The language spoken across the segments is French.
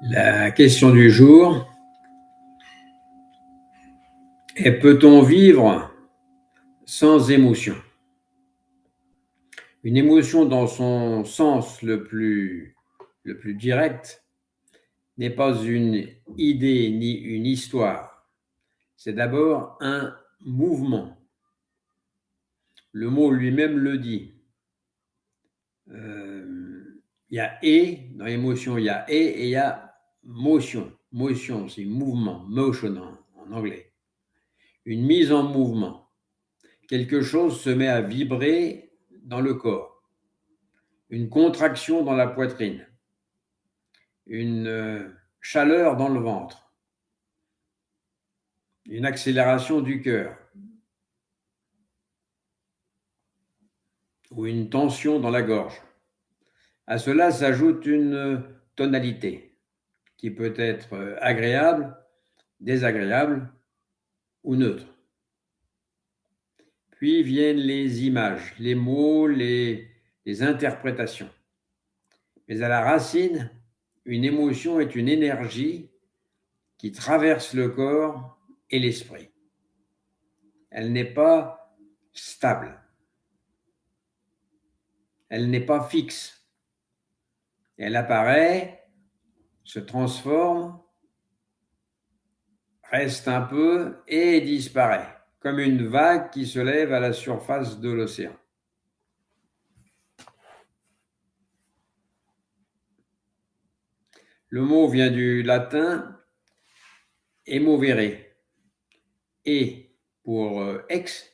La question du jour est: peut-on vivre sans émotion? Une émotion, dans son sens le plus direct, n'est pas une idée ni une histoire. C'est d'abord un mouvement. Le mot lui-même le dit. Il y a et, dans l'émotion, il y a et il y a motion. Motion, c'est mouvement, motion en anglais. Une mise en mouvement. Quelque chose se met à vibrer dans le corps. Une contraction dans la poitrine. Une chaleur dans le ventre. Une accélération du cœur. Ou une tension dans la gorge. À cela s'ajoute une tonalité qui peut être agréable, désagréable ou neutre. Puis viennent les images, les mots, les interprétations. Mais à la racine, une émotion est une énergie qui traverse le corps et l'esprit. Elle n'est pas stable. Elle n'est pas fixe. Elle apparaît, se transforme, reste un peu et disparaît, comme une vague qui se lève à la surface de l'océan. Le mot vient du latin emovere. Et pour ex,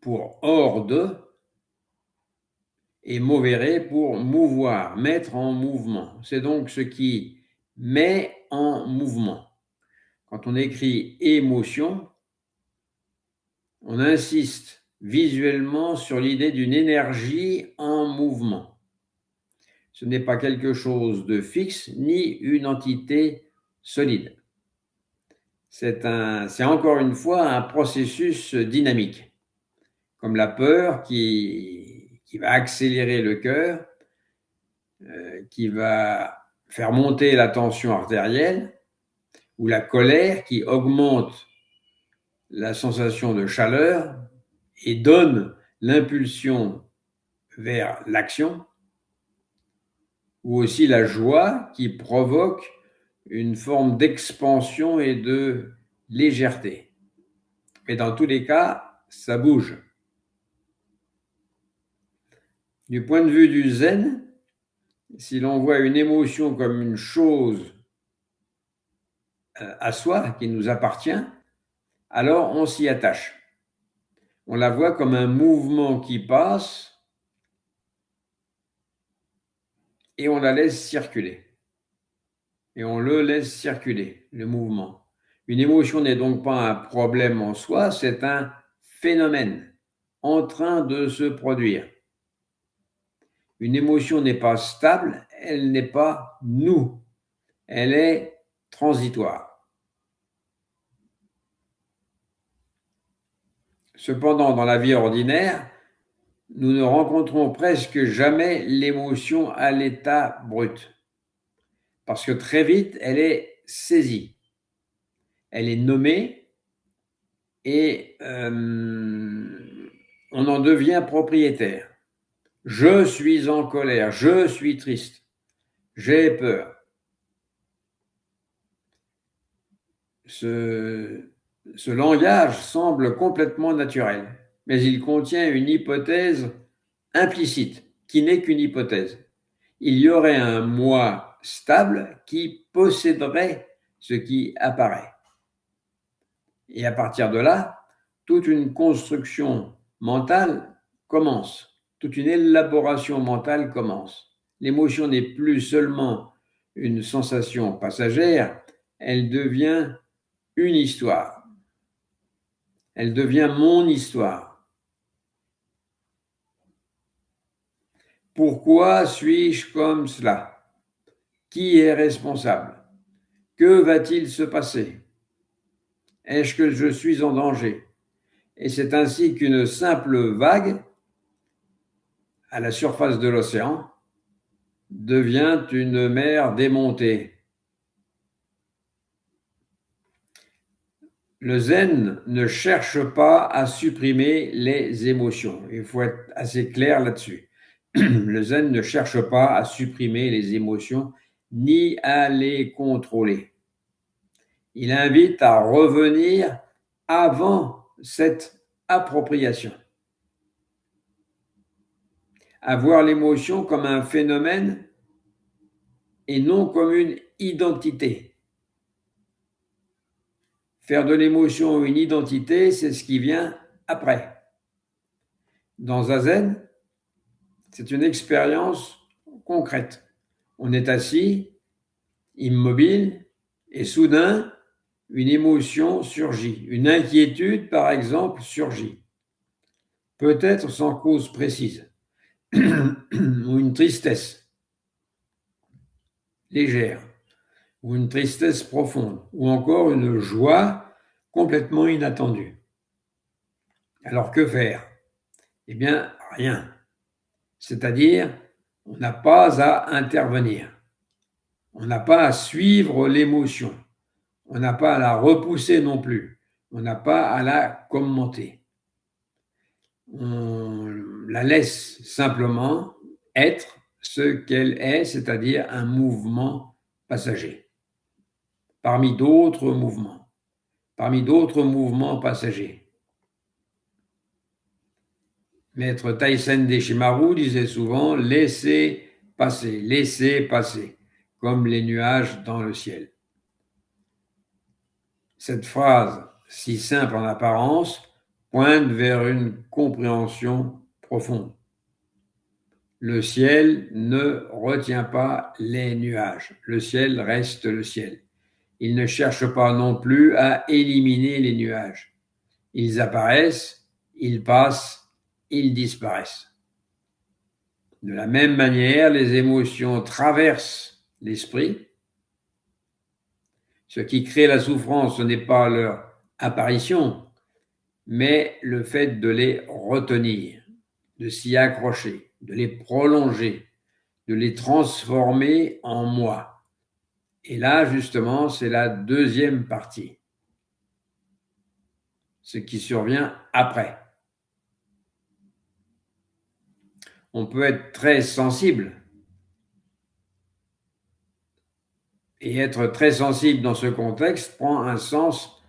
pour hors de, et movere pour mouvoir, mettre en mouvement. C'est donc ce qui met en mouvement. Quand on écrit émotion, on insiste visuellement sur l'idée d'une énergie en mouvement. Ce n'est pas quelque chose de fixe ni une entité solide. C'est encore une fois un processus dynamique, comme la peur qui va accélérer le cœur, qui va faire monter la tension artérielle, ou la colère qui augmente la sensation de chaleur et donne l'impulsion vers l'action, ou aussi la joie qui provoque une forme d'expansion et de légèreté. Mais dans tous les cas, ça bouge. Du point de vue du zen, si l'on voit une émotion comme une chose à soi, qui nous appartient, alors on s'y attache. On la voit comme un mouvement qui passe et on la laisse circuler. Et on le laisse circuler, le mouvement. Une émotion n'est donc pas un problème en soi, c'est un phénomène en train de se produire. Une émotion n'est pas stable, elle n'est pas nous, elle est transitoire. Cependant, dans la vie ordinaire, nous ne rencontrons presque jamais l'émotion à l'état brut, parce que très vite, elle est saisie, elle est nommée et on en devient propriétaire. Je suis en colère, je suis triste, j'ai peur. Ce langage semble complètement naturel, mais il contient une hypothèse implicite, qui n'est qu'une hypothèse. Il y aurait un moi stable qui posséderait ce qui apparaît. Et à partir de là, toute une construction mentale commence, toute une élaboration mentale commence. L'émotion n'est plus seulement une sensation passagère, elle devient une histoire. Elle devient mon histoire. Pourquoi suis-je comme cela? Qui est responsable? Que va-t-il se passer? Est-ce que je suis en danger? Et c'est ainsi qu'une simple vague à la surface de l'océan devient une mer démontée. Le zen ne cherche pas à supprimer les émotions. Il faut être assez clair là-dessus. Le zen ne cherche pas à supprimer les émotions ni à les contrôler. Il invite à revenir avant cette appropriation, à voir l'émotion comme un phénomène et non comme une identité. Faire de l'émotion une identité, c'est ce qui vient après. Dans Zazen, c'est une expérience concrète. On est assis, immobile, et soudain, une émotion surgit. Une inquiétude, par exemple, surgit. Peut-être sans cause précise. Ou une tristesse légère. Ou une tristesse profonde. Ou encore une joie complètement inattendue. Alors que faire? Eh bien, rien. C'est-à-dire, on n'a pas à intervenir. On n'a pas à suivre l'émotion. On n'a pas à la repousser non plus. On n'a pas à la commenter. On la laisse simplement être ce qu'elle est, c'est-à-dire un mouvement passager. Parmi d'autres mouvements. Parmi d'autres mouvements passagers. Maître Taisen Deshimaru disait souvent « laissez passer, comme les nuages dans le ciel ». Cette phrase, si simple en apparence, pointe vers une compréhension profonde. Le ciel ne retient pas les nuages. Le ciel reste le ciel. Il ne cherche pas non plus à éliminer les nuages. Ils apparaissent, ils passent, ils disparaissent. De la même manière, les émotions traversent l'esprit. Ce qui crée la souffrance, ce n'est pas leur apparition, mais le fait de les retenir, de s'y accrocher, de les prolonger, de les transformer en moi. Et là, justement, c'est la deuxième partie, ce qui survient après. On peut être très sensible. Et être très sensible dans ce contexte prend un sens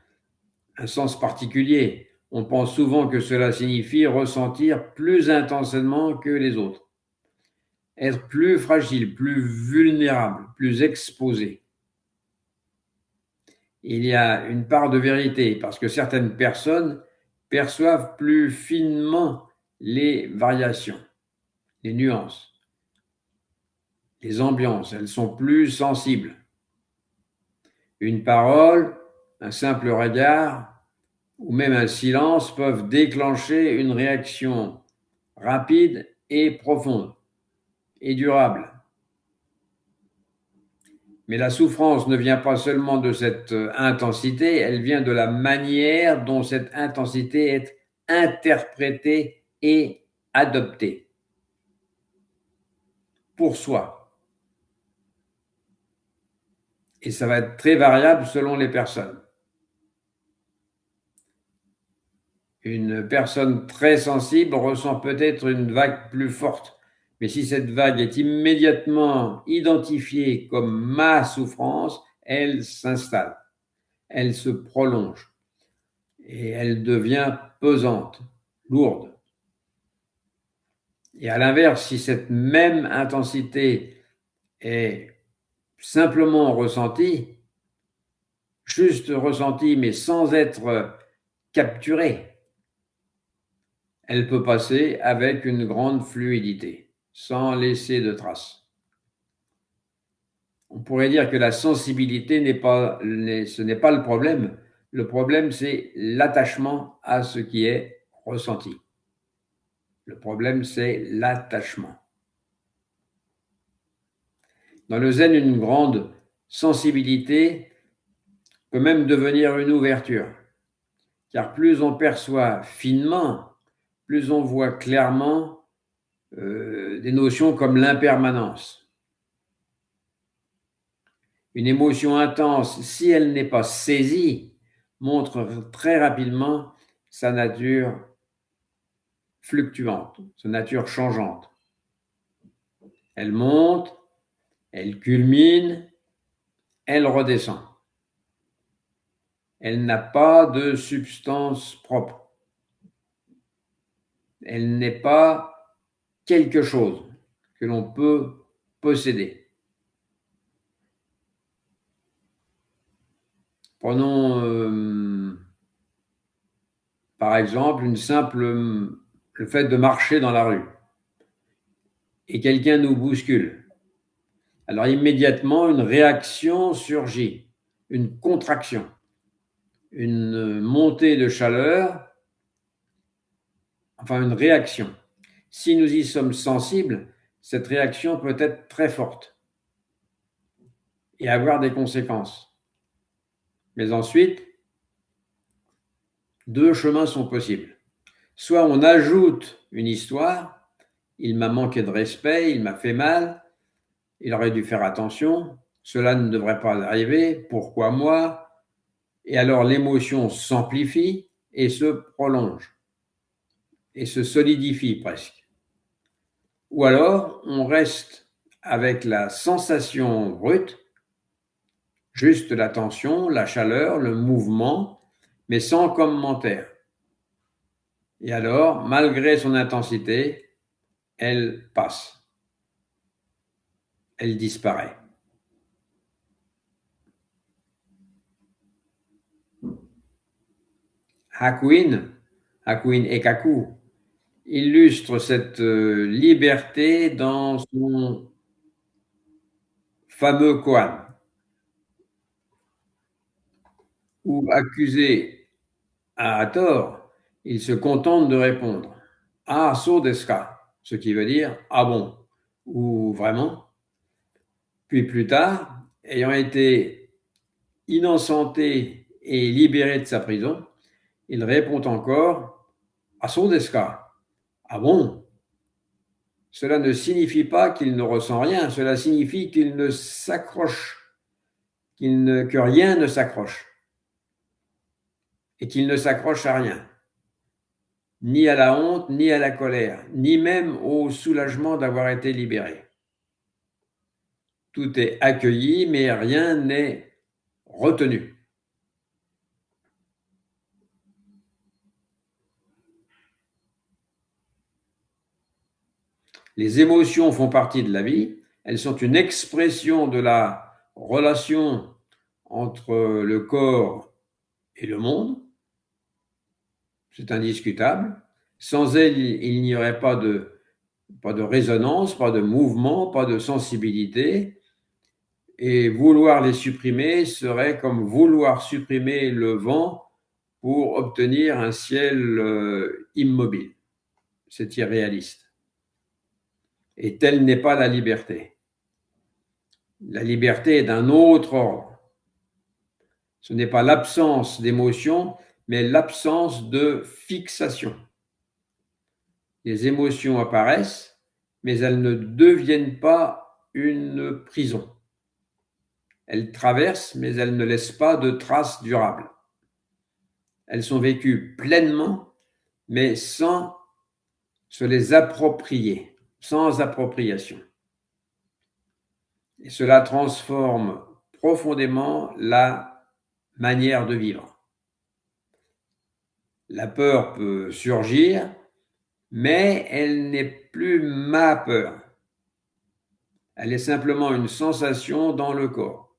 particulier. On pense souvent que cela signifie ressentir plus intensément que les autres, être plus fragile, plus vulnérable, plus exposé. Il y a une part de vérité parce que certaines personnes perçoivent plus finement les variations, les nuances, les ambiances. Elles sont plus sensibles. Une parole, un simple regard ou même un silence peuvent déclencher une réaction rapide et profonde et durable. Mais la souffrance ne vient pas seulement de cette intensité, elle vient de la manière dont cette intensité est interprétée et adoptée pour soi. Et ça va être très variable selon les personnes. Une personne très sensible ressent peut-être une vague plus forte, mais si cette vague est immédiatement identifiée comme ma souffrance, elle s'installe, elle se prolonge et elle devient pesante, lourde. Et à l'inverse, si cette même intensité est simplement ressentie, juste ressentie mais sans être capturée, elle peut passer avec une grande fluidité, sans laisser de traces. On pourrait dire que la sensibilité ce n'est pas le problème. Le problème, c'est l'attachement à ce qui est ressenti. Le problème, c'est l'attachement. Dans le zen, une grande sensibilité peut même devenir une ouverture, car plus on perçoit finement, plus on voit clairement des notions comme l'impermanence, Une émotion intense, si elle n'est pas saisie, montre très rapidement sa nature fluctuante, sa nature changeante. Elle monte, elle culmine, elle redescend. Elle n'a pas de substance propre. Elle n'est pas quelque chose que l'on peut posséder. Prenons par exemple le fait de marcher dans la rue et quelqu'un nous bouscule. Alors immédiatement, une réaction surgit, une contraction, une montée de chaleur, enfin une réaction. Si nous y sommes sensibles, cette réaction peut être très forte et avoir des conséquences. Mais ensuite, deux chemins sont possibles. Soit on ajoute une histoire, il m'a manqué de respect, il m'a fait mal, il aurait dû faire attention, cela ne devrait pas arriver, pourquoi moi? Et alors l'émotion s'amplifie et se prolonge et se solidifie presque. Ou alors on reste avec la sensation brute, juste la tension, la chaleur, le mouvement, mais sans commentaire. Et alors, malgré son intensité, elle passe, elle disparaît. Hakuin Ekaku, illustre cette liberté dans son fameux koan, où accusé à tort, il se contente de répondre Ah, so desu ka, ce qui veut dire Ah bon, ou vraiment. Puis plus tard, ayant été innocenté et libéré de sa prison, il répond encore Ah, so desu ka, ah bon. Cela ne signifie pas qu'il ne ressent rien, cela signifie qu'il ne s'accroche, que rien ne s'accroche et qu'il ne s'accroche à rien, ni à la honte, ni à la colère, ni même au soulagement d'avoir été libéré. Tout est accueilli, mais rien n'est retenu. Les émotions font partie de la vie, elles sont une expression de la relation entre le corps et le monde, c'est indiscutable. Sans elles, il n'y aurait pas de résonance, pas de mouvement, pas de sensibilité. Et vouloir les supprimer serait comme vouloir supprimer le vent pour obtenir un ciel immobile. C'est irréaliste. Et telle n'est pas la liberté. La liberté est d'un autre ordre. Ce n'est pas l'absence d'émotion, mais l'absence de fixation. Les émotions apparaissent, mais elles ne deviennent pas une prison. Elles traversent, mais elles ne laissent pas de traces durables. Elles sont vécues pleinement, mais sans se les approprier, sans appropriation. Et cela transforme profondément la manière de vivre. La peur peut surgir, mais elle n'est plus ma peur. Elle est simplement une sensation dans le corps.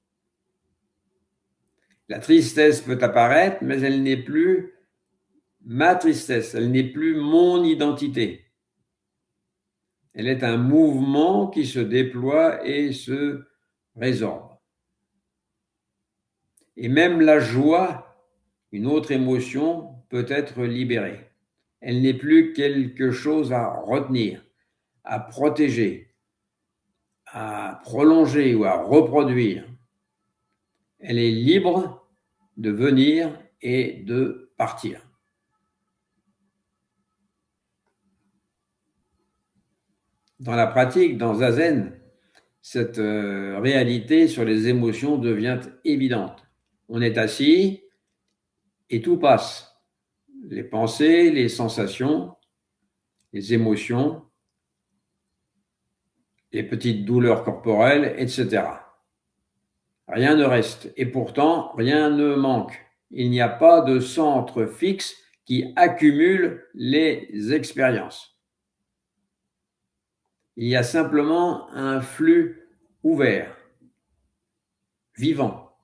La tristesse peut apparaître, mais elle n'est plus ma tristesse, elle n'est plus mon identité. Elle est un mouvement qui se déploie et se résorbe. Et même la joie, une autre émotion, peut être libérée. Elle n'est plus quelque chose à retenir, à protéger, à prolonger ou à reproduire. Elle est libre de venir et de partir. Dans la pratique, dans Zazen, cette réalité sur les émotions devient évidente. On est assis et tout passe. Les pensées, les sensations, les émotions, les petites douleurs corporelles, etc. Rien ne reste et pourtant rien ne manque. Il n'y a pas de centre fixe qui accumule les expériences. Il y a simplement un flux ouvert, vivant.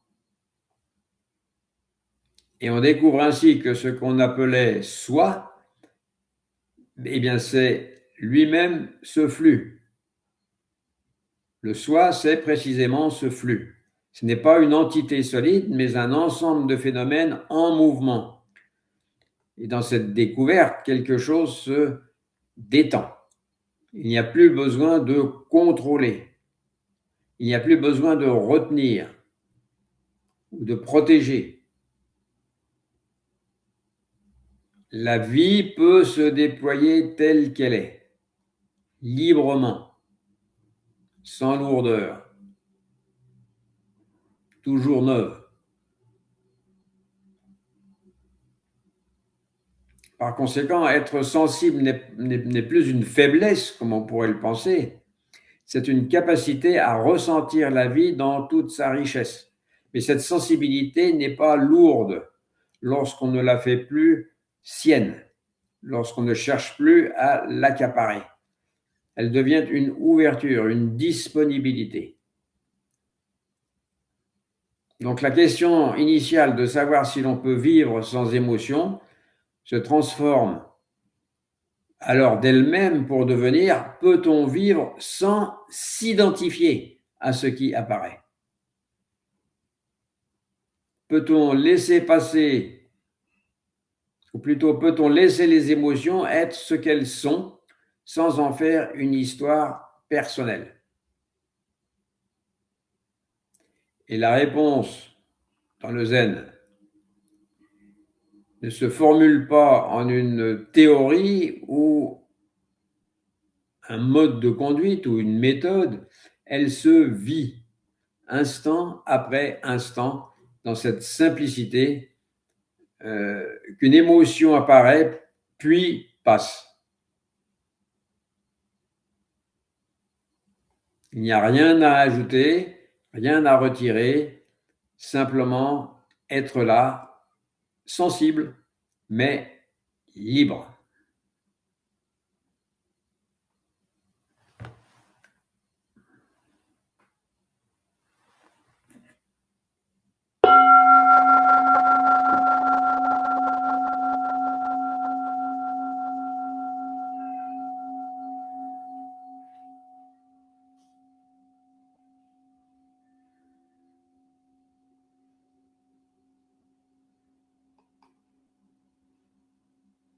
Et on découvre ainsi que ce qu'on appelait soi, eh bien c'est lui-même ce flux. Le soi, c'est précisément ce flux. Ce n'est pas une entité solide, mais un ensemble de phénomènes en mouvement. Et dans cette découverte, quelque chose se détend. Il n'y a plus besoin de contrôler. Il n'y a plus besoin de retenir ou de protéger. La vie peut se déployer telle qu'elle est, librement, sans lourdeur, toujours neuve. Par conséquent, être sensible n'est plus une faiblesse, comme on pourrait le penser. C'est une capacité à ressentir la vie dans toute sa richesse. Mais cette sensibilité n'est pas lourde lorsqu'on ne la fait plus sienne, lorsqu'on ne cherche plus à l'accaparer. Elle devient une ouverture, une disponibilité. Donc la question initiale de savoir si l'on peut vivre sans émotion se transforme alors d'elle-même pour devenir peut-on vivre sans s'identifier à ce qui apparaît? Peut-on laisser passer, ou plutôt peut-on laisser les émotions être ce qu'elles sont sans en faire une histoire personnelle? Et la réponse dans le zen ne se formule pas en une théorie ou un mode de conduite ou une méthode, elle se vit instant après instant dans cette simplicité qu'une émotion apparaît puis passe. Il n'y a rien à ajouter, rien à retirer, simplement être là, sensible, mais libre.